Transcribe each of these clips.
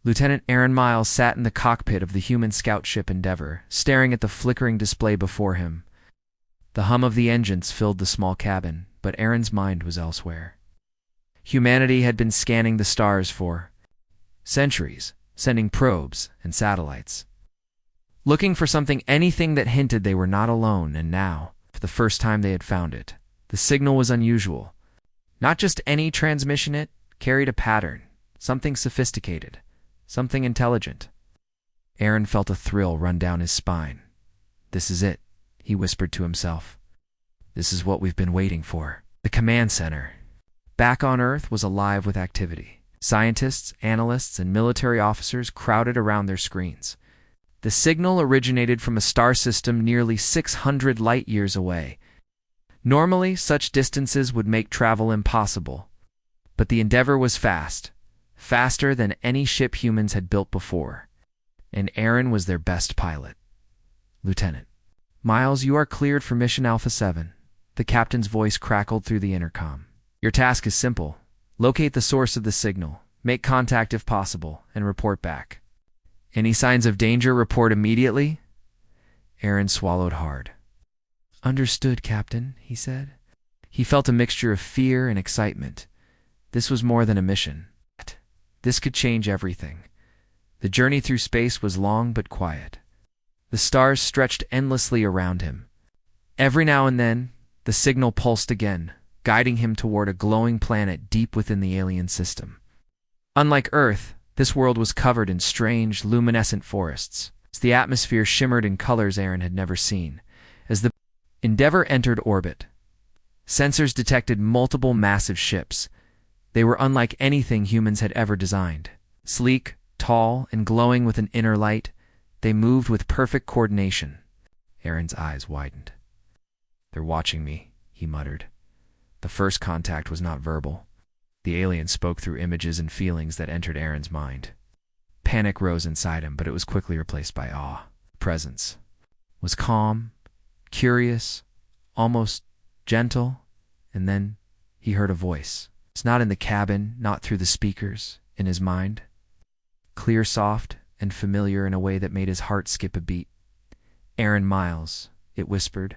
Lieutenant Aaron Miles sat in the cockpit of the human scout ship Endeavour, staring at the flickering display before him. The hum of the engines filled the small cabin, but Aaron's mind was elsewhere. Humanity had been scanning the stars for centuries, sending probes and satellites, looking for anything that hinted they were not alone, and now, for the first time, they had found it. The signal was unusual. Not just any transmission, it carried a pattern, something sophisticated, something intelligent. Aaron felt a thrill run down his spine. "This is it," he whispered to himself. "This is what we've been waiting for." The command center, back on Earth, was alive with activity. Scientists, analysts, and military officers crowded around their screens. The signal originated from a star system nearly 600 light-years away. Normally, such distances would make travel impossible. But the Endeavour was fast, faster than any ship humans had built before. And Aaron was their best pilot. "Lieutenant Miles, you are cleared for Mission Alpha 7. The captain's voice crackled through the intercom. "Your task is simple. Locate the source of the signal, make contact if possible, and report back. Any signs of danger, report immediately." Aaron swallowed hard. "Understood, Captain," he said. He felt a mixture of fear and excitement. This was more than a mission. This could change everything. The journey through space was long but quiet. The stars stretched endlessly around him. Every now and then, the signal pulsed again, guiding him toward a glowing planet deep within the alien system. Unlike Earth, this world was covered in strange, luminescent forests. The atmosphere shimmered in colors Aaron had never seen. As the Endeavour entered orbit, sensors detected multiple massive ships. They were unlike anything humans had ever designed. Sleek, tall, and glowing with an inner light, they moved with perfect coordination. Aaron's eyes widened. "They're watching me," he muttered. The first contact was not verbal. The alien spoke through images and feelings that entered Aaron's mind. Panic rose inside him, but it was quickly replaced by awe. Presence was calm, curious, almost gentle, and then he heard a voice. It's not in the cabin, not through the speakers, in his mind. Clear, soft, and familiar in a way that made his heart skip a beat. "Aaron Miles," it whispered.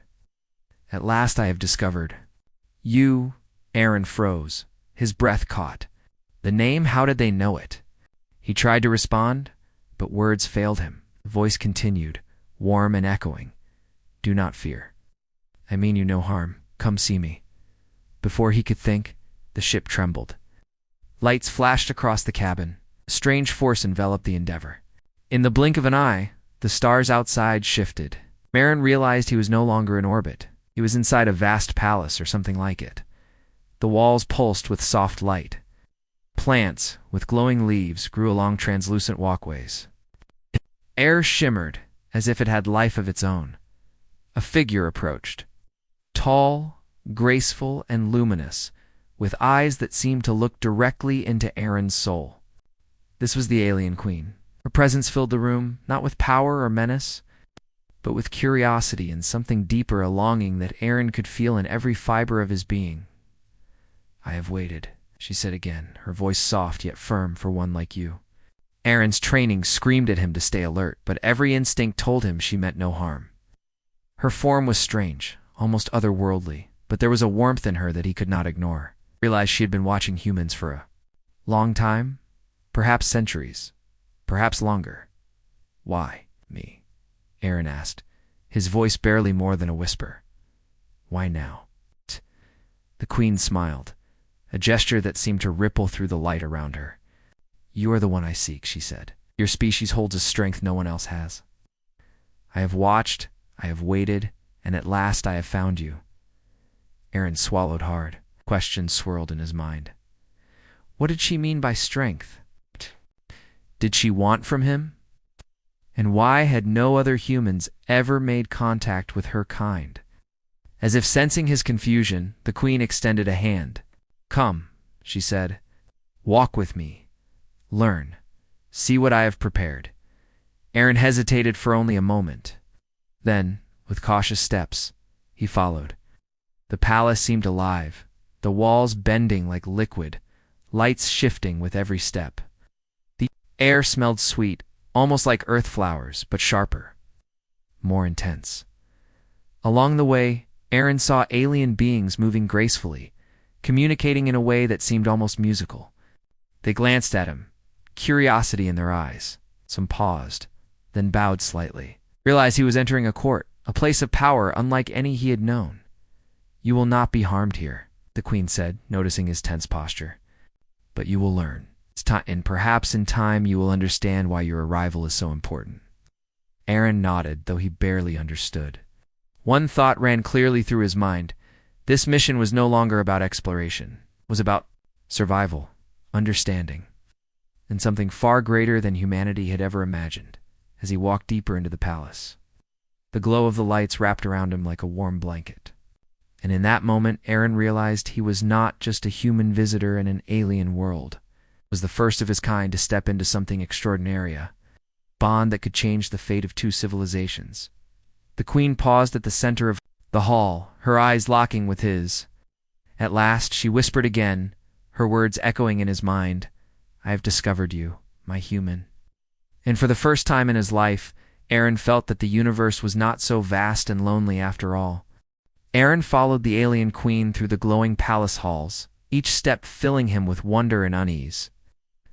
"At last I have discovered you." Aaron froze. His breath caught. The name, how did they know it? He tried to respond, but words failed him. The voice continued, warm and echoing. "Do not fear. I mean you no harm. Come see me." Before he could think, the ship trembled. Lights flashed across the cabin. A strange force enveloped the Endeavour. In the blink of an eye, the stars outside shifted. Aaron realized he was no longer in orbit. He was inside a vast palace or something like it. The walls pulsed with soft light. Plants, with glowing leaves, grew along translucent walkways. Air shimmered, as if it had life of its own. A figure approached. Tall, graceful, and luminous, with eyes that seemed to look directly into Aaron's soul. This was the alien queen. Her presence filled the room, not with power or menace, but with curiosity and something deeper, a longing that Aaron could feel in every fiber of his being. "I have waited," she said again, her voice soft yet firm for one like you. Aaron's training screamed at him to stay alert, but every instinct told him she meant no harm. Her form was strange, almost otherworldly, but there was a warmth in her that he could not ignore. He realized she had been watching humans for a long time, perhaps centuries, perhaps longer. "Why me?" Aaron asked, his voice barely more than a whisper. "Why now?" The queen smiled, a gesture that seemed to ripple through the light around her. "You are the one I seek," she said. "Your species holds a strength no one else has. I have watched, I have waited, and at last I have found you." Aaron swallowed hard. Questions swirled in his mind. What did she mean by strength? Did she want from him? And why had no other humans ever made contact with her kind? As if sensing his confusion, the queen extended a hand. "Come," she said. "Walk with me. Learn. See what I have prepared." Aaron hesitated for only a moment. Then, with cautious steps, he followed. The palace seemed alive, the walls bending like liquid, lights shifting with every step. The Air smelled sweet, almost like earth flowers, but sharper, more intense. Along the way, Aaron saw alien beings moving gracefully, communicating in a way that seemed almost musical. They glanced at him, curiosity in their eyes. Some paused, then bowed slightly. Realized he was entering a court, a place of power unlike any he had known. "You will not be harmed here," the queen said, noticing his tense posture. "But you will learn. And perhaps in time you will understand why your arrival is so important." Aaron nodded, though he barely understood. One thought ran clearly through his mind. This mission was no longer about exploration. It was about survival, understanding, and something far greater than humanity had ever imagined. As he walked deeper into the palace, the glow of the lights wrapped around him like a warm blanket. And in that moment, Aaron realized he was not just a human visitor in an alien world. It was the first of his kind to step into something extraordinary, a bond that could change the fate of two civilizations. The queen paused at the center of the hall, her eyes locking with his. At last, she whispered again, her words echoing in his mind, "I have discovered you, my human." And for the first time in his life, Aaron felt that the universe was not so vast and lonely after all. Aaron followed the alien queen through the glowing palace halls, each step filling him with wonder and unease.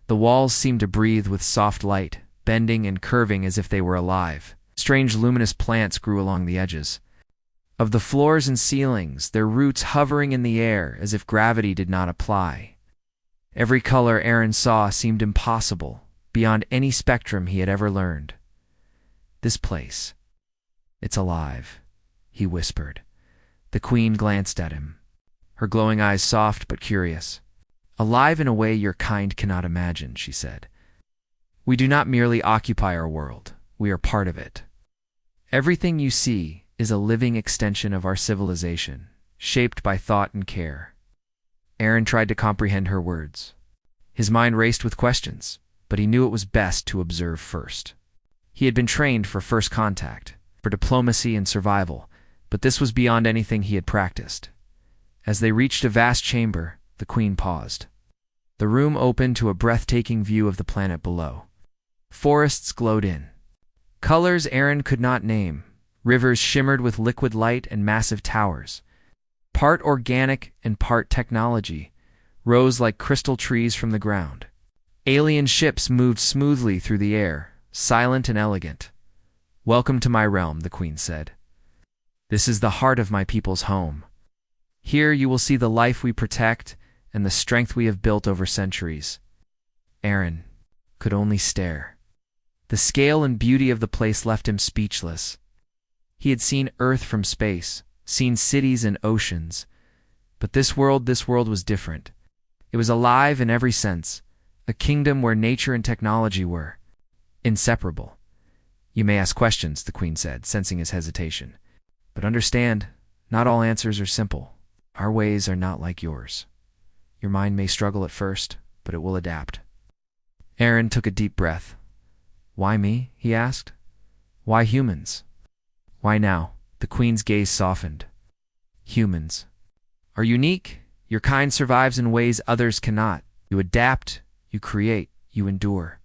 The walls seemed to breathe with soft light, bending and curving as if they were alive. Strange luminous plants grew along the edges of the floors and ceilings, their roots hovering in the air as if gravity did not apply. Every color Aaron saw seemed impossible, beyond any spectrum he had ever learned. "This place, it's alive," he whispered. The queen glanced at him, her glowing eyes soft but curious. "Alive in a way your kind cannot imagine," she said. "We do not merely occupy our world, we are part of it. Everything you see is a living extension of our civilization, shaped by thought and care." Aaron tried to comprehend her words. His mind raced with questions, but he knew it was best to observe first. He had been trained for first contact, for diplomacy and survival, but this was beyond anything he had practiced. As they reached a vast chamber, the queen paused. The room opened to a breathtaking view of the planet below. Forests glowed in. Colors Aaron could not name. Rivers shimmered with liquid light and massive towers, part organic and part technology, rose like crystal trees from the ground. Alien ships moved smoothly through the air, silent and elegant. "Welcome to my realm," the queen said. "This is the heart of my people's home. Here you will see the life we protect and the strength we have built over centuries." Aaron could only stare. The scale and beauty of the place left him speechless. He had seen Earth from space, seen cities and oceans, but this world was different. It was alive in every sense, a kingdom where nature and technology were inseparable. "You may ask questions," the queen said, sensing his hesitation. "But understand, not all answers are simple. Our ways are not like yours. Your mind may struggle at first, but it will adapt." Aaron took a deep breath. "Why me?" he asked. "Why humans? Why now?" The queen's gaze softened. "Humans are unique. Your kind survives in ways others cannot. You adapt, you create, you endure.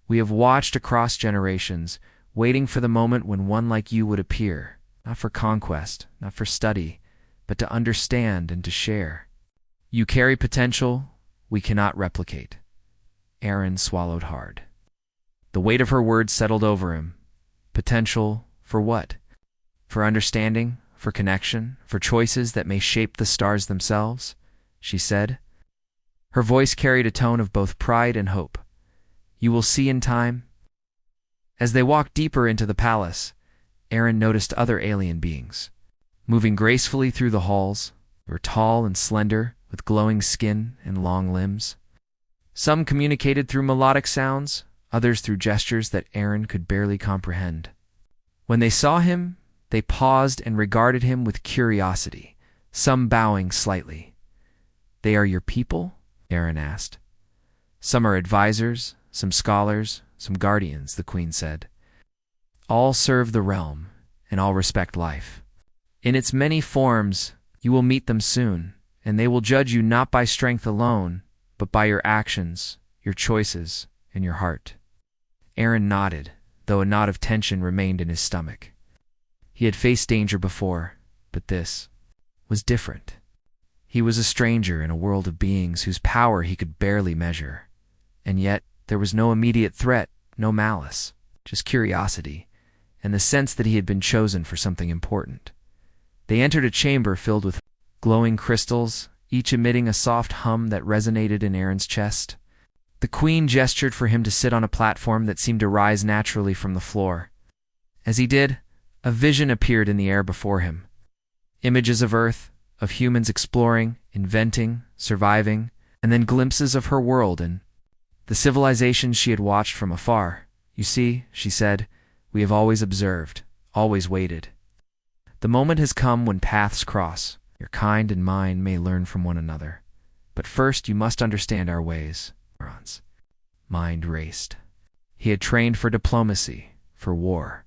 We have watched across generations, waiting for the moment when one like you would appear, not for conquest, not for study, but to understand and to share. You carry potential we cannot replicate." Aaron swallowed hard. The weight of her words settled over him. Potential for what? For understanding, for connection, for choices that may shape the stars themselves, she said. Her voice carried a tone of both pride and hope. "You will see in time." As they walked deeper into the palace, Aaron noticed other alien beings. Moving gracefully through the halls, they were tall and slender, with glowing skin and long limbs. Some communicated through melodic sounds, others through gestures that Aaron could barely comprehend. When they saw him, they paused and regarded him with curiosity, some bowing slightly. "They are your people?" Aaron asked. "Some are advisors, some scholars, some guardians," the queen said. "All serve the realm, and all respect life. In its many forms, you will meet them soon, and they will judge you not by strength alone, but by your actions, your choices, and and your heart. Aaron nodded, though a knot of tension remained in his stomach. He had faced danger before, but this was different. He was a stranger in a world of beings whose power he could barely measure. And yet, there was no immediate threat, no malice, just curiosity, and the sense that he had been chosen for something important. They entered a chamber filled with glowing crystals, each emitting a soft hum that resonated in Aaron's chest. The queen gestured for him to sit on a platform that seemed to rise naturally from the floor. As he did, a vision appeared in the air before him. Images of Earth, of humans exploring, inventing, surviving, and then glimpses of her world and the civilizations she had watched from afar. "You see," she said, "we have always observed, always waited. The moment has come when paths cross. Your kind and mine may learn from one another. But first you must understand our ways." Aaron's mind raced. He had trained for diplomacy, for war,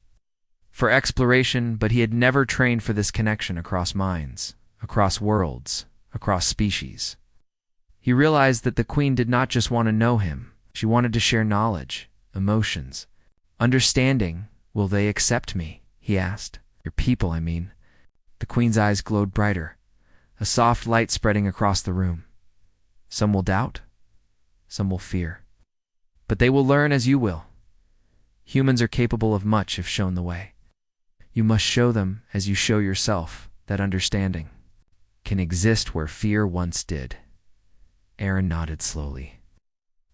for exploration, but he had never trained for this connection across minds, across worlds, across species. He realized that the queen did not just want to know him. She wanted to share knowledge, emotions, understanding. "Will they accept me?" he asked. "Your people, I mean." The queen's eyes glowed brighter, a soft light spreading across the room. "Some will doubt, some will fear. But they will learn as you will. Humans are capable of much if shown the way. You must show them, as you show yourself, that understanding can exist where fear once did." Aaron nodded slowly.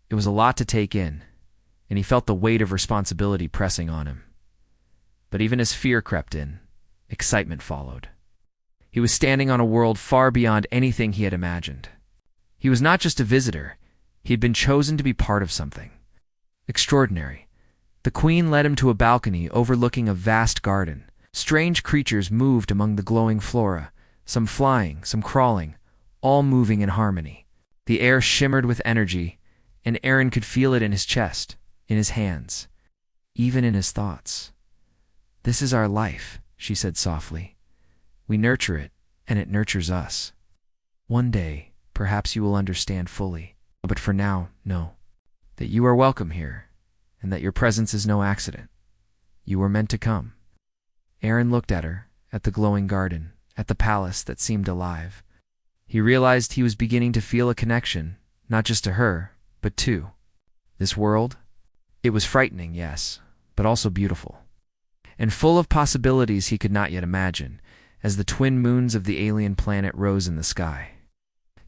It was a lot to take in, and he felt the weight of responsibility pressing on him. But even as fear crept in, excitement followed. He was standing on a world far beyond anything he had imagined. He was not just a visitor. He had been chosen to be part of something extraordinary. The queen led him to a balcony overlooking a vast garden. Strange creatures moved among the glowing flora, some flying, some crawling, all moving in harmony. The air shimmered with energy, and Aaron could feel it in his chest, in his hands, even in his thoughts. "This is our life," she said softly. "We nurture it, and it nurtures us. One day, perhaps you will understand fully. But for now, know that you are welcome here, and that your presence is no accident. You were meant to come." Aaron looked at her, at the glowing garden, at the palace that seemed alive. He realized he was beginning to feel a connection, not just to her, but to this world. It was frightening, yes, but also beautiful, and full of possibilities he could not yet imagine, as the twin moons of the alien planet rose in the sky.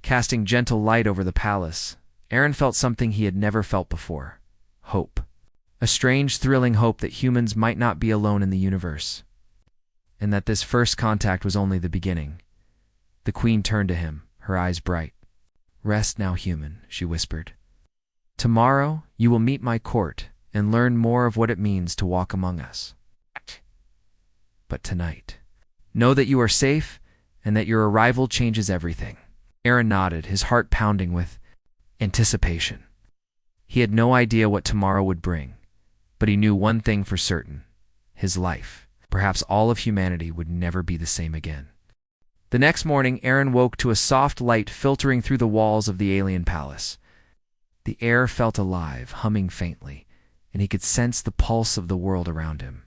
Casting gentle light over the palace, Aaron felt something he had never felt before: hope. A strange, thrilling hope that humans might not be alone in the universe, and that this first contact was only the beginning. The queen turned to him, her eyes bright. "Rest now, human," she whispered. "Tomorrow you will meet my court and learn more of what it means to walk among us. But tonight, know that you are safe and that your arrival changes everything." Aaron nodded, his heart pounding with anticipation. He had no idea what tomorrow would bring, but he knew one thing for certain: his life, perhaps all of humanity, would never be the same again. The next morning, Aaron woke to a soft light filtering through the walls of the alien palace. The air felt alive, humming faintly, and he could sense the pulse of the world around him.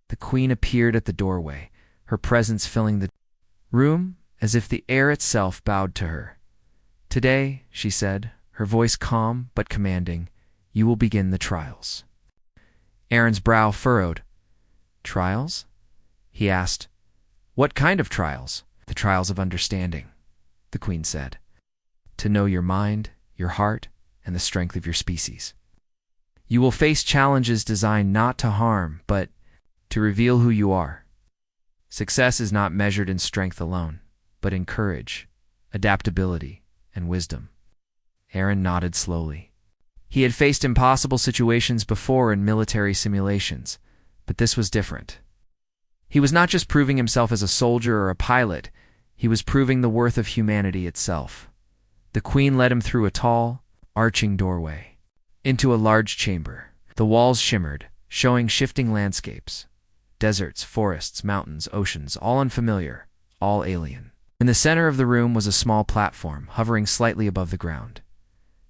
The queen appeared at the doorway, her presence filling the room as if the air itself bowed to her. "Today," she said, her voice calm but commanding, "you will begin the trials." Aaron's brow furrowed. "Trials?" he asked. "What kind of trials?" "The trials of understanding," the queen said. "To know your mind, your heart, and the strength of your species. You will face challenges designed not to harm, but to reveal who you are. Success is not measured in strength alone, but in courage, adaptability, and wisdom." Aaron nodded slowly. He had faced impossible situations before in military simulations, but this was different. He was not just proving himself as a soldier or a pilot, he was proving the worth of humanity itself. The queen led him through a tall, arching doorway into a large chamber. The walls shimmered, showing shifting landscapes: deserts, forests, mountains, oceans, all unfamiliar, all alien. In the center of the room was a small platform, hovering slightly above the ground.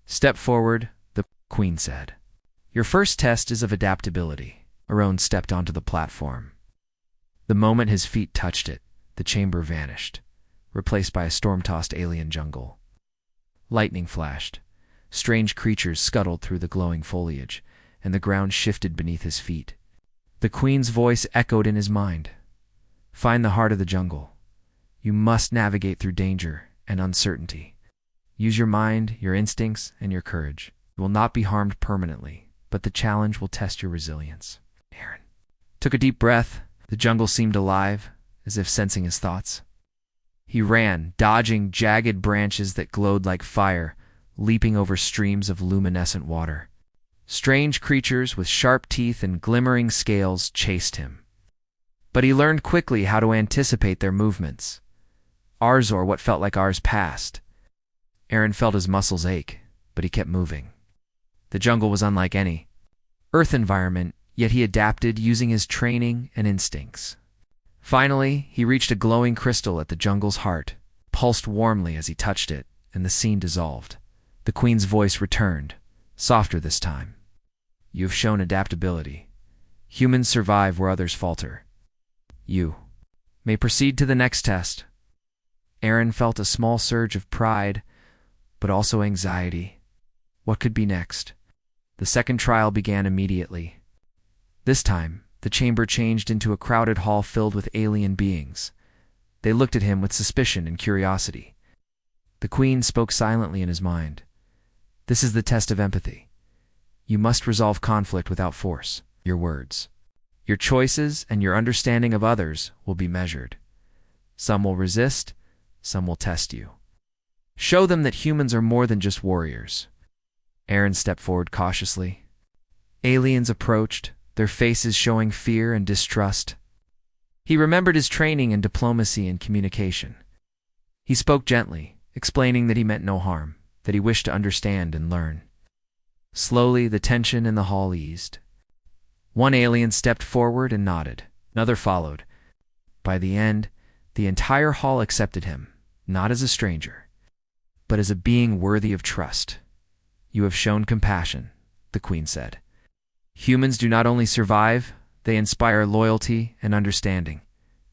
"Step forward," the queen said. Your first test is of adaptability. Aaron stepped onto the platform. The moment his feet touched it, the chamber vanished, replaced by a storm-tossed alien jungle. Lightning flashed. Strange creatures scuttled through the glowing foliage, and the ground shifted beneath his feet. The queen's voice echoed in his mind. Find the heart of the jungle. You must navigate through danger and uncertainty. Use your mind, your instincts, and your courage. You will not be harmed permanently, but the challenge will test your resilience. Aaron took a deep breath. The jungle seemed alive, as if sensing his thoughts. He ran, dodging jagged branches that glowed like fire, leaping over streams of luminescent water. Strange creatures with sharp teeth and glimmering scales chased him. But he learned quickly how to anticipate their movements. Ours or what felt like ours passed. Aaron felt his muscles ache, but he kept moving. The jungle was unlike any Earth environment, yet he adapted using his training and instincts. Finally, he reached a glowing crystal at the jungle's heart, pulsed warmly as he touched it, and the scene dissolved. The queen's voice returned, softer this time. You have shown adaptability. Humans survive where others falter. You may proceed to the next test. Aaron felt a small surge of pride, but also anxiety. What could be next? The second trial began immediately. This time, the chamber changed into a crowded hall filled with alien beings. They looked at him with suspicion and curiosity. The queen spoke silently in his mind. This is the test of empathy. You must resolve conflict without force. Your words, your choices, and your understanding of others will be measured. Some will resist, some will test you. Show them that humans are more than just warriors. Aaron stepped forward cautiously. Aliens approached, their faces showing fear and distrust. He remembered his training in diplomacy and communication. He spoke gently, explaining that he meant no harm, that he wished to understand and learn. Slowly, the tension in the hall eased. One alien stepped forward and nodded. Another followed. By the end, the entire hall accepted him, not as a stranger, but as a being worthy of trust. You have shown compassion, the queen said. Humans do not only survive, they inspire loyalty and understanding.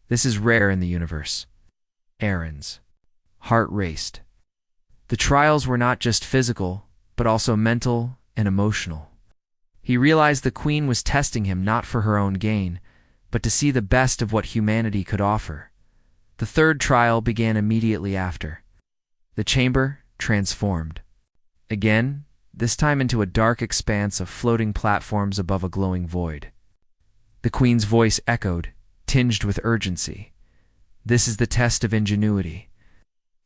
This is rare in the universe. Aaron's heart raced. The trials were not just physical, but also mental and emotional. He realized the queen was testing him not for her own gain, but to see the best of what humanity could offer. The third trial began immediately after. The chamber transformed. Again, this time into a dark expanse of floating platforms above a glowing void. The queen's voice echoed, tinged with urgency. This is the test of ingenuity.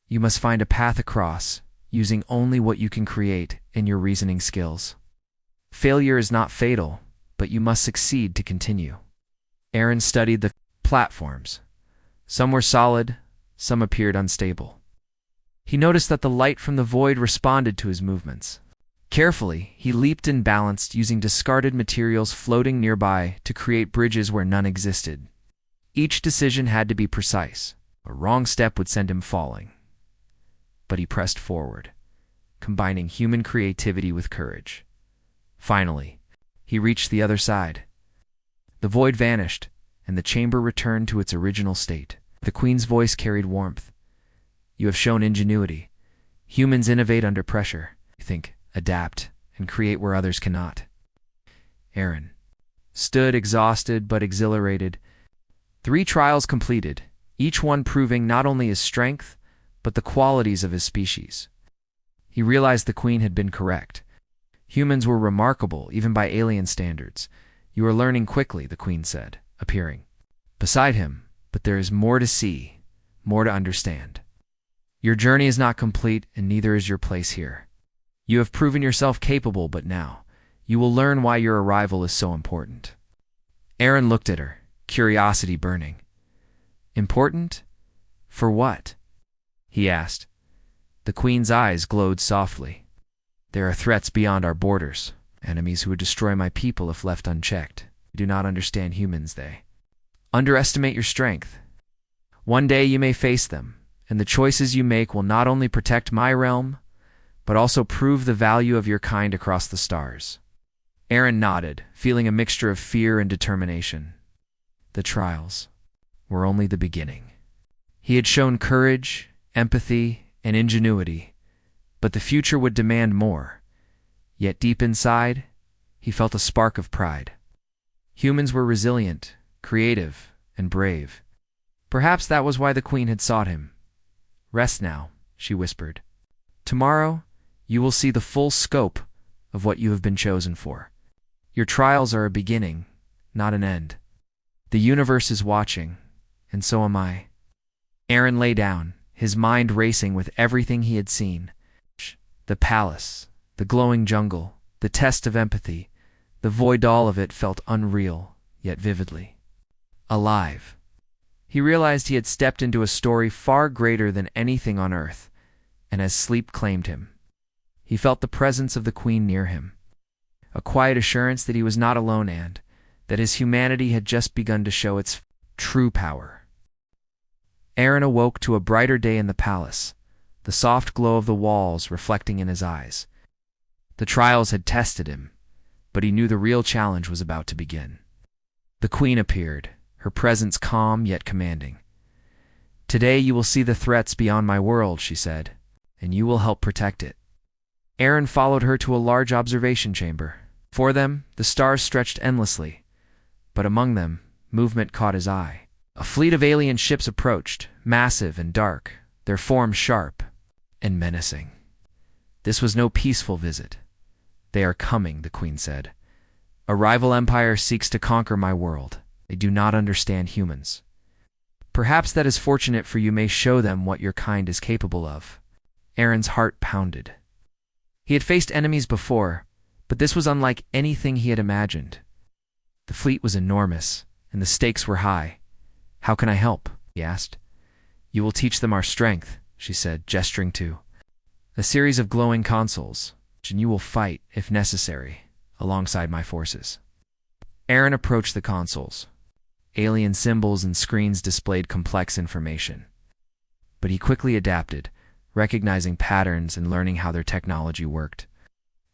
You must find a path across, using only what you can create in your reasoning skills. Failure is not fatal, but you must succeed to continue. Aaron studied the platforms. Some were solid, some appeared unstable. He noticed that the light from the void responded to his movements. Carefully, he leaped and balanced using discarded materials floating nearby to create bridges where none existed. Each decision had to be precise. A wrong step would send him falling. But he pressed forward, combining human creativity with courage. Finally, he reached the other side. The void vanished, and the chamber returned to its original state. The queen's voice carried warmth. You have shown ingenuity. Humans innovate under pressure. Think, adapt, and create where others cannot. Aaron stood exhausted but exhilarated. 3 trials completed, each one proving not only his strength, but the qualities of his species. He realized the queen had been correct. Humans were remarkable, even by alien standards. You are learning quickly, the queen said, appearing beside him, but there is more to see, more to understand. Your journey is not complete, and neither is your place here. You have proven yourself capable, but now, you will learn why your arrival is so important. Aaron looked at her, curiosity burning. Important? For what? He asked. The queen's eyes glowed softly. There are threats beyond our borders, enemies who would destroy my people if left unchecked. You do not understand humans, they underestimate your strength. One day you may face them, and the choices you make will not only protect my realm, but also prove the value of your kind across the stars. Aaron nodded, feeling a mixture of fear and determination. The trials were only the beginning. He had shown courage, empathy, and ingenuity, but the future would demand more. Yet deep inside, he felt a spark of pride. Humans were resilient, creative, and brave. Perhaps that was why the Queen had sought him. "Rest now," she whispered. "Tomorrow, you will see the full scope of what you have been chosen for. Your trials are a beginning, not an end. The universe is watching, and so am I." Aaron lay down, his mind racing with everything he had seen. The palace, the glowing jungle, the test of empathy, the void, all of it felt unreal, yet vividly alive. He realized he had stepped into a story far greater than anything on Earth, and as sleep claimed him, he felt the presence of the Queen near him, a quiet assurance that he was not alone and that his humanity had just begun to show its true power. Aaron awoke to a brighter day in the palace, the soft glow of the walls reflecting in his eyes. The trials had tested him, but he knew the real challenge was about to begin. The Queen appeared, her presence calm yet commanding. "Today you will see the threats beyond my world," she said, "and you will help protect it." Aaron followed her to a large observation chamber. For them, the stars stretched endlessly, but among them, movement caught his eye. A fleet of alien ships approached, massive and dark, their forms sharp and menacing. This was no peaceful visit. "They are coming," the Queen said. "A rival empire seeks to conquer my world. They do not understand humans. Perhaps that is fortunate, for you may show them what your kind is capable of." Aaron's heart pounded. He had faced enemies before, but this was unlike anything he had imagined. The fleet was enormous, and the stakes were high. "How can I help?" he asked. "You will teach them our strength," she said, gesturing to a series of glowing consoles, and you will fight, if necessary, alongside my forces. Aaron approached the consoles. Alien symbols and screens displayed complex information. But he quickly adapted, recognizing patterns and learning how their technology worked.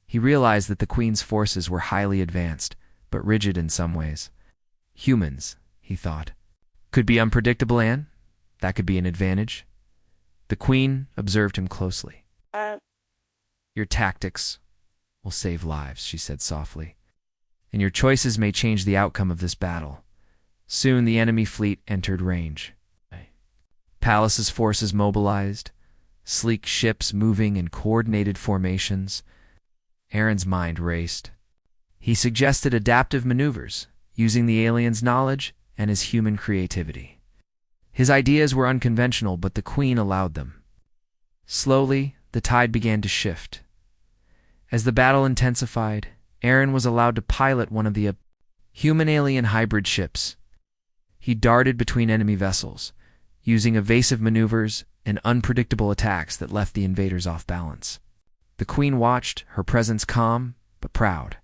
He realized that the Queen's forces were highly advanced, but rigid in some ways. Humans, he thought, could be unpredictable, and that could be an advantage. The Queen observed him closely. "Your tactics will save lives," she said softly, "and your choices may change the outcome of this battle." Soon the enemy fleet entered range. Palace's forces mobilized, sleek ships moving in coordinated formations. Aaron's mind raced. He suggested adaptive maneuvers, using the aliens' knowledge and his human creativity. His ideas were unconventional, but the Queen allowed them. Slowly, the tide began to shift. As the battle intensified, Aaron was allowed to pilot one of the human-alien hybrid ships. He darted between enemy vessels, using evasive maneuvers and unpredictable attacks that left the invaders off balance. The Queen watched, her presence calm but proud.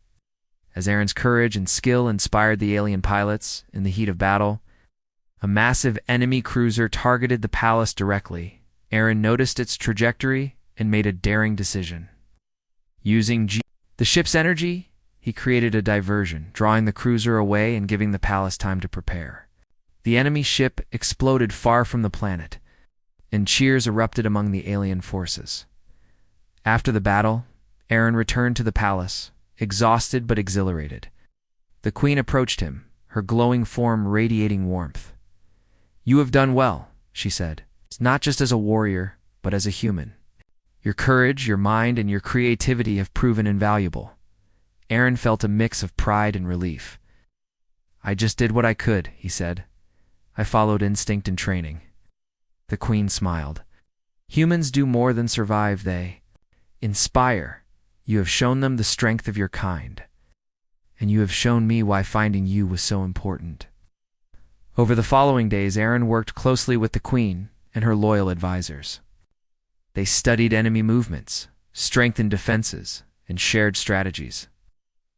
As Aaron's courage and skill inspired the alien pilots in the heat of battle, a massive enemy cruiser targeted the palace directly. Aaron noticed its trajectory and made a daring decision. Using the ship's energy, he created a diversion, drawing the cruiser away and giving the palace time to prepare. The enemy ship exploded far from the planet, and cheers erupted among the alien forces. After the battle, Aaron returned to the palace, exhausted but exhilarated. The Queen approached him, her glowing form radiating warmth. "You have done well," she said, "not just as a warrior, but as a human. Your courage, your mind, and your creativity have proven invaluable." Aaron felt a mix of pride and relief. "I just did what I could," he said. "I followed instinct and training." The Queen smiled. "Humans do more than survive, they inspire. You have shown them the strength of your kind, and you have shown me why finding you was so important." Over the following days, Aaron worked closely with the Queen and her loyal advisors. They studied enemy movements, strengthened defenses, and shared strategies.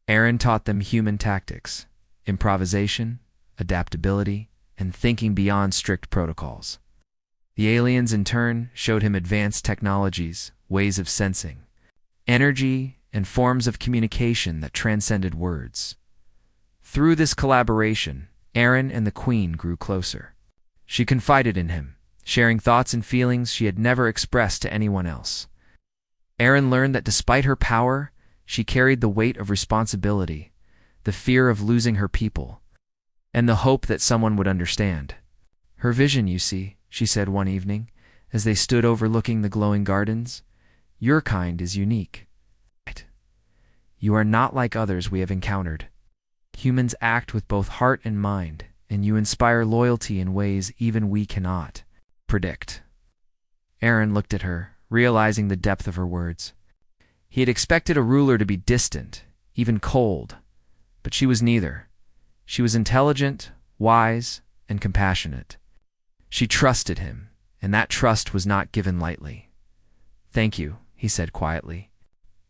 Aaron taught them human tactics, improvisation, adaptability, and thinking beyond strict protocols. The aliens, in turn, showed him advanced technologies, ways of sensing energy, and forms of communication that transcended words. Through this collaboration, Aaron and the Queen grew closer. She confided in him, sharing thoughts and feelings she had never expressed to anyone else. Aaron learned that despite her power, she carried the weight of responsibility, the fear of losing her people, and the hope that someone would understand. Her vision, you see, she said one evening, as they stood overlooking the glowing gardens, your kind is unique. You are not like others we have encountered. Humans act with both heart and mind, and you inspire loyalty in ways even we cannot predict. Aaron looked at her, realizing the depth of her words. He had expected a ruler to be distant, even cold, but she was neither. She was intelligent, wise, and compassionate. She trusted him, and that trust was not given lightly. Thank you, he said quietly.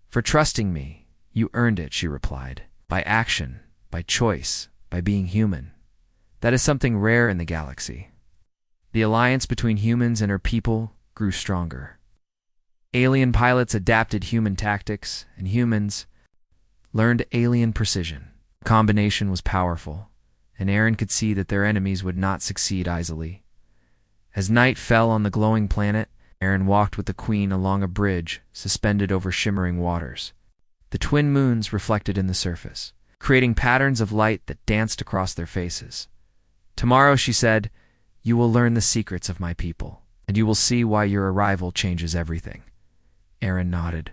For trusting me, you earned it, she replied. By action, by choice, by being human. That is something rare in the galaxy. The alliance between humans and her people grew stronger. Alien pilots adapted human tactics, and humans learned alien precision. The combination was powerful, and Aaron could see that their enemies would not succeed easily. As night fell on the glowing planet, Aaron walked with the Queen along a bridge suspended over shimmering waters. The twin moons reflected in the surface, creating patterns of light that danced across their faces. Tomorrow, she said, you will learn the secrets of my people, and you will see why your arrival changes everything. Aaron nodded.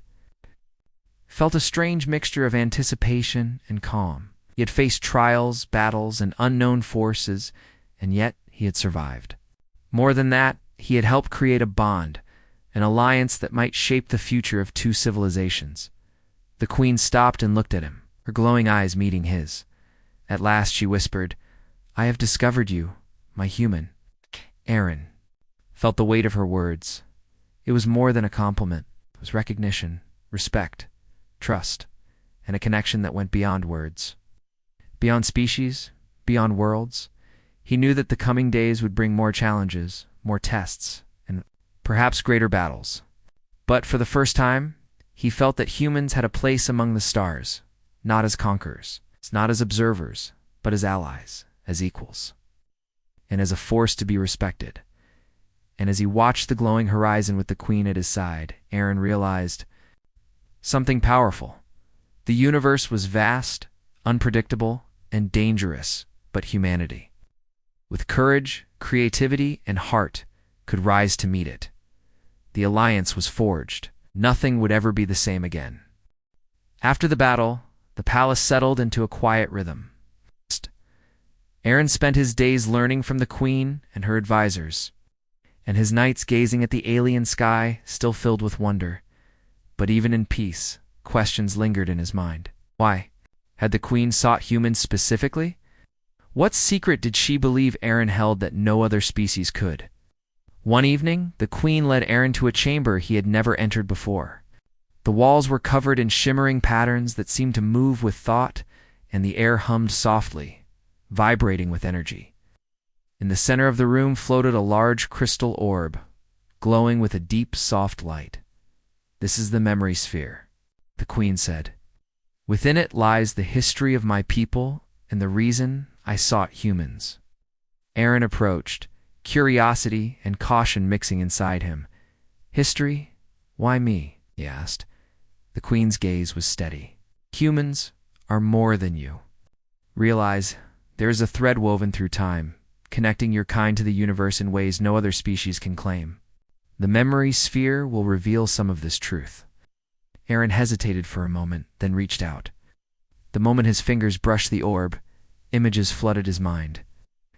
Felt a strange mixture of anticipation and calm. He had faced trials, battles, and unknown forces, and yet he had survived. More than that, he had helped create a bond, an alliance that might shape the future of two civilizations. The Queen stopped and looked at him, her glowing eyes meeting his. At last she whispered, I have discovered you, my human. Aaron felt the weight of her words. It was more than a compliment. It was recognition, respect, trust, and a connection that went beyond words. Beyond species, beyond worlds, he knew that the coming days would bring more challenges, more tests, and perhaps greater battles. But for the first time, he felt that humans had a place among the stars, not as conquerors, not as observers, but as allies, as equals, and as a force to be respected. And as he watched the glowing horizon with the Queen at his side, Aaron realized something powerful. The universe was vast, unpredictable, and dangerous, but humanity, with courage, creativity, and heart, could rise to meet it. The alliance was forged. Nothing would ever be the same again. After the battle, the palace settled into a quiet rhythm. Aaron spent his days learning from the Queen and her advisors, and his nights gazing at the alien sky still filled with wonder. But even in peace, questions lingered in his mind. Why? Had the Queen sought humans specifically? What secret did she believe Aaron held that no other species could? One evening, the Queen led Aaron to a chamber he had never entered before. The walls were covered in shimmering patterns that seemed to move with thought, and the air hummed softly, vibrating with energy. In the center of the room floated a large crystal orb, glowing with a deep, soft light. This is the memory sphere, the Queen said. Within it lies the history of my people and the reason I sought humans. Aaron approached, curiosity and caution mixing inside him. History? Why me? He asked. The Queen's gaze was steady. Humans are more than you. Realize there is a thread woven through time, connecting your kind to the universe in ways no other species can claim. The memory sphere will reveal some of this truth. Aaron hesitated for a moment, then reached out. The moment his fingers brushed the orb, images flooded his mind.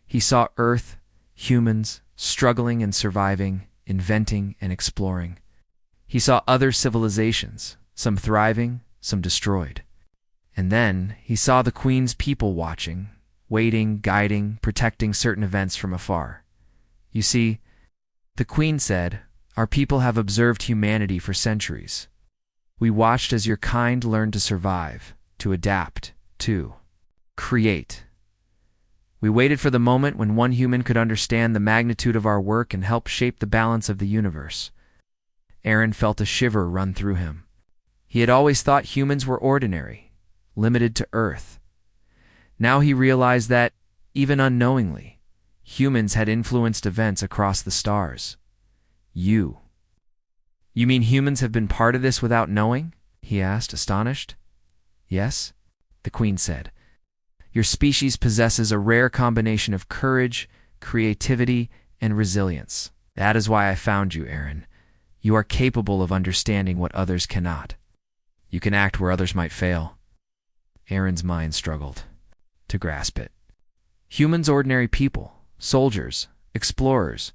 He saw Earth, humans, struggling and surviving, inventing and exploring. He saw other civilizations, some thriving, some destroyed. And then he saw the Queen's people watching, waiting, guiding, protecting certain events from afar. You see, the Queen said, our people have observed humanity for centuries. We watched as your kind learned to survive, to adapt, to create. We waited for the moment when one human could understand the magnitude of our work and help shape the balance of the universe. Aaron felt a shiver run through him. He had always thought humans were ordinary, limited to Earth. Now he realized that, even unknowingly, humans had influenced events across the stars. You mean humans have been part of this without knowing? He asked, astonished. Yes, the Queen said. Your species possesses a rare combination of courage, creativity, and resilience. That is why I found you, Aaron. You are capable of understanding what others cannot. You can act where others might fail. Aaron's mind struggled to grasp it. Humans, ordinary people, soldiers, explorers,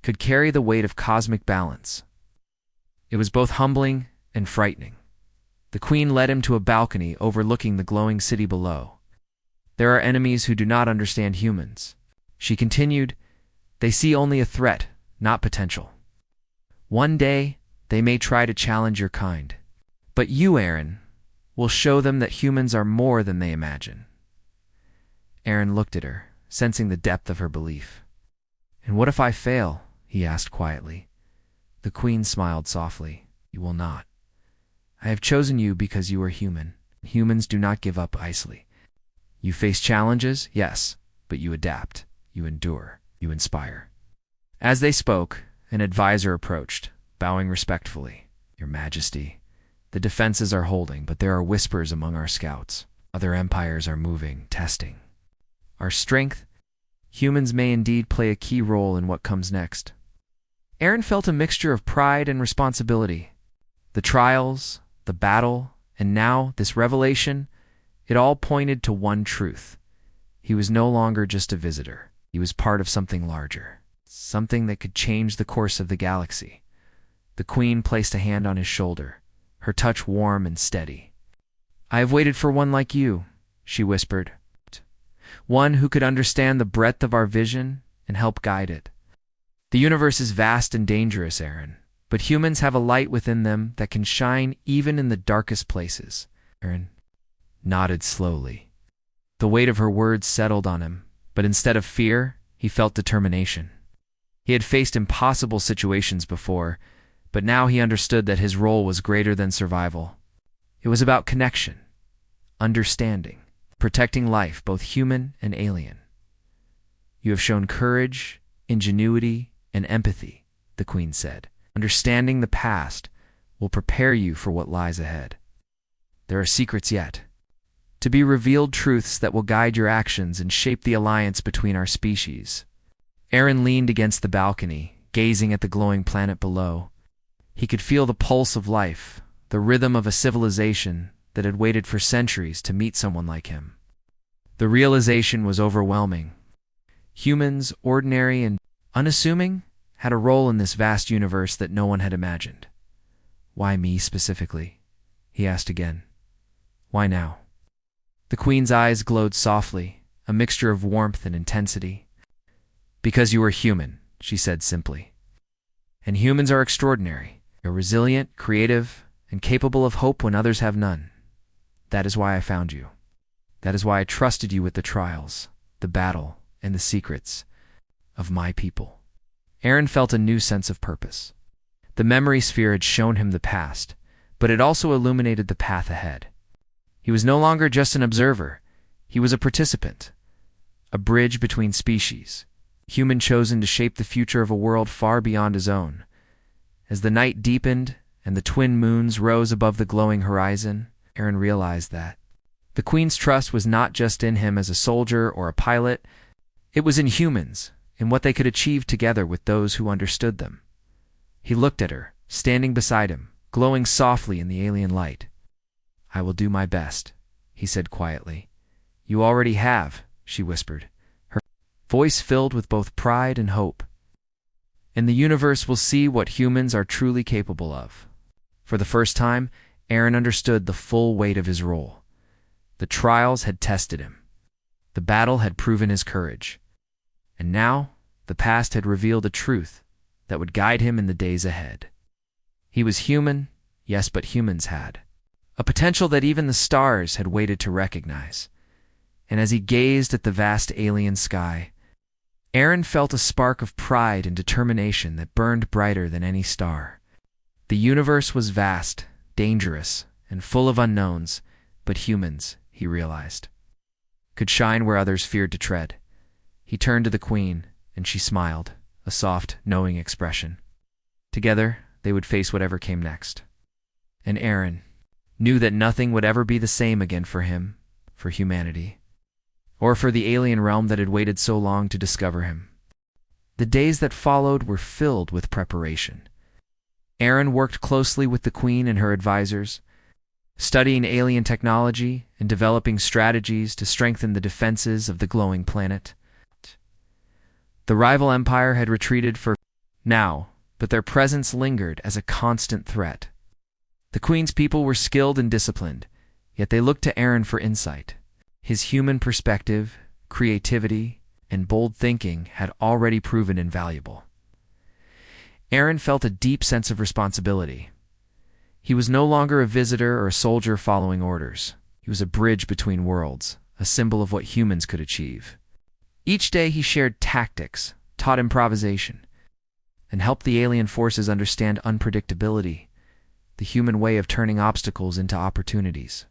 could carry the weight of cosmic balance. It was both humbling and frightening. The Queen led him to a balcony overlooking the glowing city below. There are enemies who do not understand humans. She continued, they see only a threat, not potential. One day, they may try to challenge your kind. But you, Aaron, will show them that humans are more than they imagine. Aaron looked at her, sensing the depth of her belief. And what if I fail? He asked quietly. The Queen smiled softly. You will not. I have chosen you because you are human. Humans do not give up easily. You face challenges, yes, but you adapt, you endure, you inspire. As they spoke, an advisor approached, bowing respectfully. Your Majesty, the defenses are holding, but there are whispers among our scouts. Other empires are moving, testing our strength. Humans may indeed play a key role in what comes next. Aaron felt a mixture of pride and responsibility. The trials, the battle, and now this revelation, it all pointed to one truth. He was no longer just a visitor. He was part of something larger, something that could change the course of the galaxy. The Queen placed a hand on his shoulder, her touch warm and steady. I have waited for one like you, she whispered. One who could understand the breadth of our vision and help guide it. The universe is vast and dangerous, Aaron, but humans have a light within them that can shine even in the darkest places. Aaron nodded slowly. The weight of her words settled on him, but instead of fear, he felt determination. He had faced impossible situations before, but now he understood that his role was greater than survival. It was about connection, understanding, protecting life, both human and alien. You have shown courage, ingenuity, and empathy, the Queen said. Understanding the past will prepare you for what lies ahead. There are secrets yet, to be revealed, truths that will guide your actions and shape the alliance between our species. Aaron leaned against the balcony, gazing at the glowing planet below. He could feel the pulse of life, the rhythm of a civilization that had waited for centuries to meet someone like him. The realization was overwhelming. Humans, ordinary and unassuming, had a role in this vast universe that no one had imagined. Why me specifically? He asked again. Why now? The Queen's eyes glowed softly, a mixture of warmth and intensity. Because you are human, she said simply. And humans are extraordinary. You're resilient, creative, and capable of hope when others have none. That is why I found you. That is why I trusted you with the trials, the battle, and the secrets of my people. Aaron felt a new sense of purpose. The memory sphere had shown him the past, but it also illuminated the path ahead. He was no longer just an observer. He was a participant, a bridge between species, human chosen to shape the future of a world far beyond his own. As the night deepened and the twin moons rose above the glowing horizon, Aaron realized that the Queen's trust was not just in him as a soldier or a pilot. It was in humans, in what they could achieve together with those who understood them. He looked at her, standing beside him, glowing softly in the alien light. I will do my best, he said quietly. You already have, she whispered, her voice filled with both pride and hope. And the universe will see what humans are truly capable of. For the first time, Aaron understood the full weight of his role. The trials had tested him. The battle had proven his courage. And now, the past had revealed a truth that would guide him in the days ahead. He was human, yes, but humans had a potential that even the stars had waited to recognize. And as he gazed at the vast alien sky, Aaron felt a spark of pride and determination that burned brighter than any star. The universe was vast, dangerous, and full of unknowns, but humans, he realized, could shine where others feared to tread. He turned to the queen, and she smiled, a soft, knowing expression. Together, they would face whatever came next. And Aaron knew that nothing would ever be the same again for him, for humanity, or for the alien realm that had waited so long to discover him. The days that followed were filled with preparation. Aaron worked closely with the queen and her advisors, studying alien technology and developing strategies to strengthen the defenses of the glowing planet. The rival empire had retreated for now, but their presence lingered as a constant threat. The queen's people were skilled and disciplined, yet they looked to Aaron for insight. His human perspective, creativity, and bold thinking had already proven invaluable. Aaron felt a deep sense of responsibility. He was no longer a visitor or a soldier following orders. He was a bridge between worlds, a symbol of what humans could achieve. Each day he shared tactics, taught improvisation, and helped the alien forces understand unpredictability, the human way of turning obstacles into opportunities.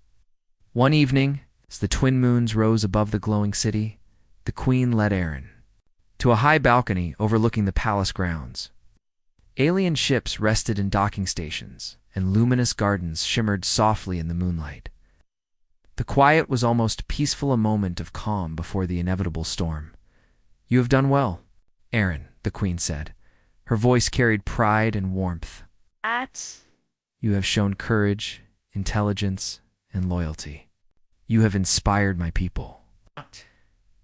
One evening, as the twin moons rose above the glowing city, the queen led Aaron to a high balcony overlooking the palace grounds. Alien ships rested in docking stations, and luminous gardens shimmered softly in the moonlight. The quiet was almost peaceful, a moment of calm before the inevitable storm. "You have done well, Aaron," the queen said. Her voice carried pride and warmth. "You have shown courage, intelligence, and loyalty. You have inspired my people.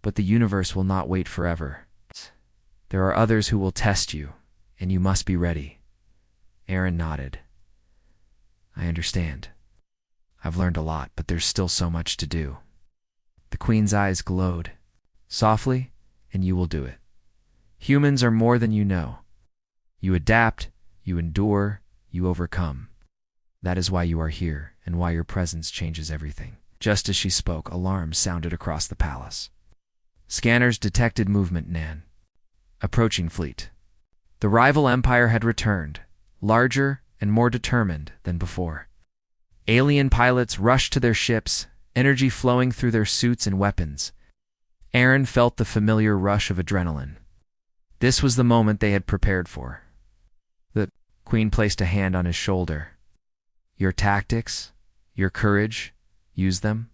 But the universe will not wait forever. There are others who will test you, and you must be ready." Aaron nodded. "I understand. I've learned a lot, but there's still so much to do." The queen's eyes glowed. "Softly, and you will do it. Humans are more than you know. You adapt, you endure, you overcome. That is why you are here, and why your presence changes everything." Just as she spoke, alarms sounded across the palace. Scanners detected movement Nan. Approaching fleet. The rival empire had returned, larger and more determined than before. Alien pilots rushed to their ships, energy flowing through their suits and weapons. Aaron felt the familiar rush of adrenaline. This was the moment they had prepared for. The queen placed a hand on his shoulder. "Your tactics, your courage, use them.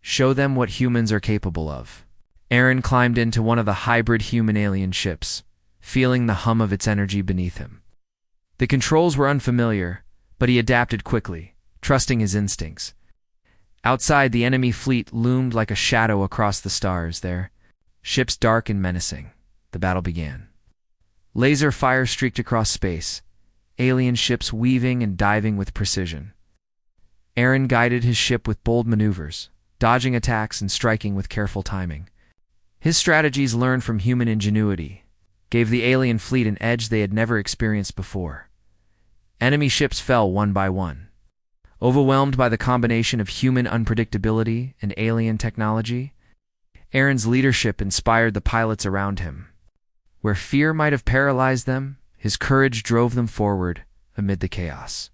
Show them what humans are capable of." Aaron climbed into one of the hybrid human-alien ships, feeling the hum of its energy beneath him. The controls were unfamiliar, but he adapted quickly, trusting his instincts. Outside, the enemy fleet loomed like a shadow across the stars, their ships dark and menacing. The battle began. Laser fire streaked across space, alien ships weaving and diving with precision. Aaron guided his ship with bold maneuvers, dodging attacks and striking with careful timing. His strategies, learned from human ingenuity, gave the alien fleet an edge they had never experienced before. Enemy ships fell one by one. Overwhelmed by the combination of human unpredictability and alien technology, Aaron's leadership inspired the pilots around him. Where fear might have paralyzed them, his courage drove them forward amid the chaos.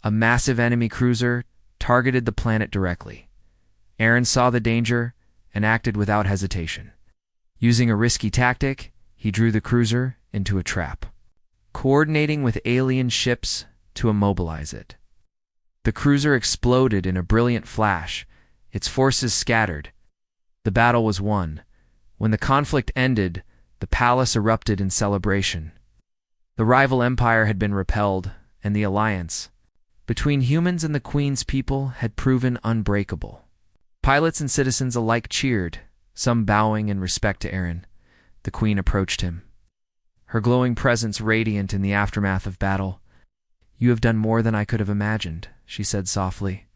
A massive enemy cruiser targeted the planet directly. Aaron saw the danger and acted without hesitation. Using a risky tactic, he drew the cruiser into a trap, coordinating with alien ships to immobilize it. The cruiser exploded in a brilliant flash, its forces scattered. The battle was won. When the conflict ended, the palace erupted in celebration. The rival empire had been repelled, and the alliance between humans and the queen's people had proven unbreakable. Pilots and citizens alike cheered, some bowing in respect to Aaron. The queen approached him, her glowing presence radiant in the aftermath of battle. "You have done more than I could have imagined," she said softly.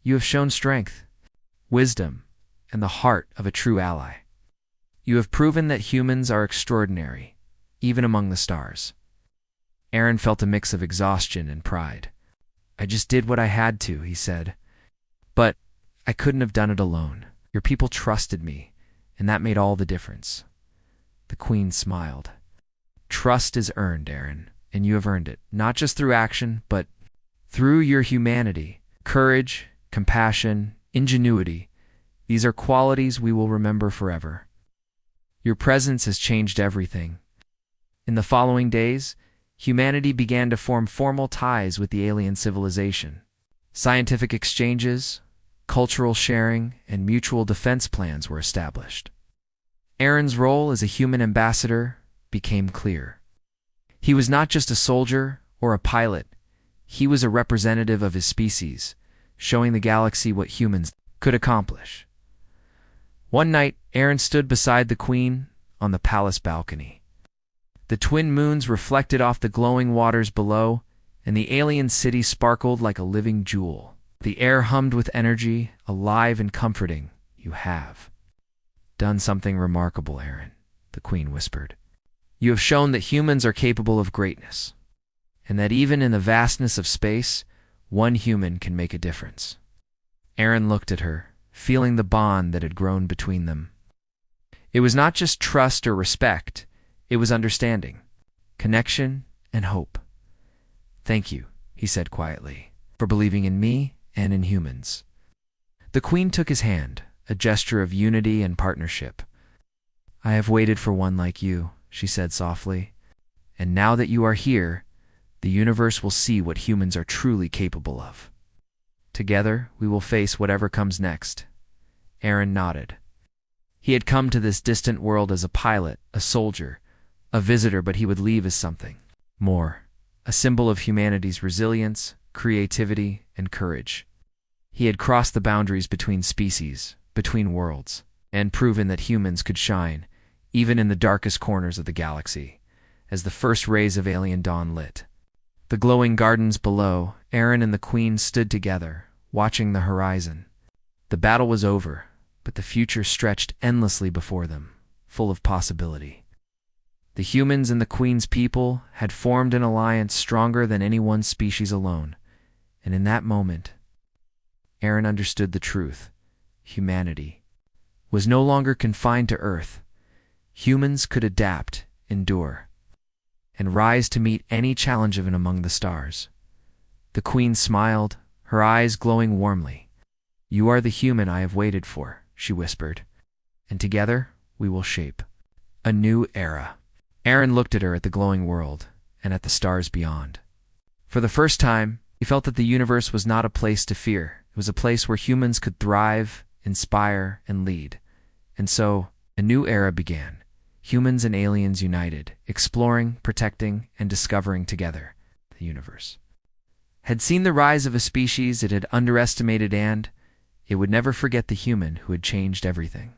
"You have shown strength, wisdom, and the heart of a true ally. You have proven that humans are extraordinary, even among the stars." Aaron felt a mix of exhaustion and pride. "I just did what I had to," he said. "But I couldn't have done it alone. Your people trusted me, and that made all the difference." The queen smiled. "Trust is earned, Aaron, and you have earned it, not just through action, but through your humanity. Courage, compassion, ingenuity, these are qualities we will remember forever. Your presence has changed everything. In the following days, humanity began to form formal ties with the alien civilization. Scientific exchanges, cultural sharing, and mutual defense plans were established. Aaron's role as a human ambassador became clear. He was not just a soldier or a pilot, he was a representative of his species, showing the galaxy what humans could accomplish. One night, Aaron stood beside the Queen on the palace balcony. The twin moons reflected off the glowing waters below, and the alien city sparkled like a living jewel. The air hummed with energy, alive and comforting. "You have done something remarkable, Aaron," the Queen whispered. "You have shown that humans are capable of greatness, and that even in the vastness of space, one human can make a difference." Aaron looked at her, feeling the bond that had grown between them. It was not just trust or respect, it was understanding, connection, and hope. "Thank you," he said quietly, "for believing in me and in humans." The Queen took his hand, a gesture of unity and partnership. "I have waited for one like you," she said softly, "and now that you are here, the universe will see what humans are truly capable of. Together, we will face whatever comes next." Aaron nodded. He had come to this distant world as a pilot, a soldier, a visitor, but he would leave as something more, a symbol of humanity's resilience, creativity, and courage. He had crossed the boundaries between species, between worlds, and proven that humans could shine, even in the darkest corners of the galaxy, as the first rays of alien dawn lit. The glowing gardens below, Aaron and the Queen stood together, watching the horizon. The battle was over, but the future stretched endlessly before them, full of possibility. The humans and the Queen's people had formed an alliance stronger than any one species alone, and in that moment, Aaron understood the truth. Humanity was no longer confined to Earth. Humans could adapt, endure, and rise to meet any challenge even among the stars. The Queen smiled, her eyes glowing warmly. "You are the human I have waited for," she whispered, "and together we will shape a new era." Aaron looked at her, at the glowing world, and at the stars beyond. For the first time, he felt that the universe was not a place to fear. It was a place where humans could thrive, inspire, and lead. And so, a new era began. Humans and aliens united, exploring, protecting, and discovering together. The universe had seen the rise of a species it had underestimated, and it would never forget the human who had changed everything.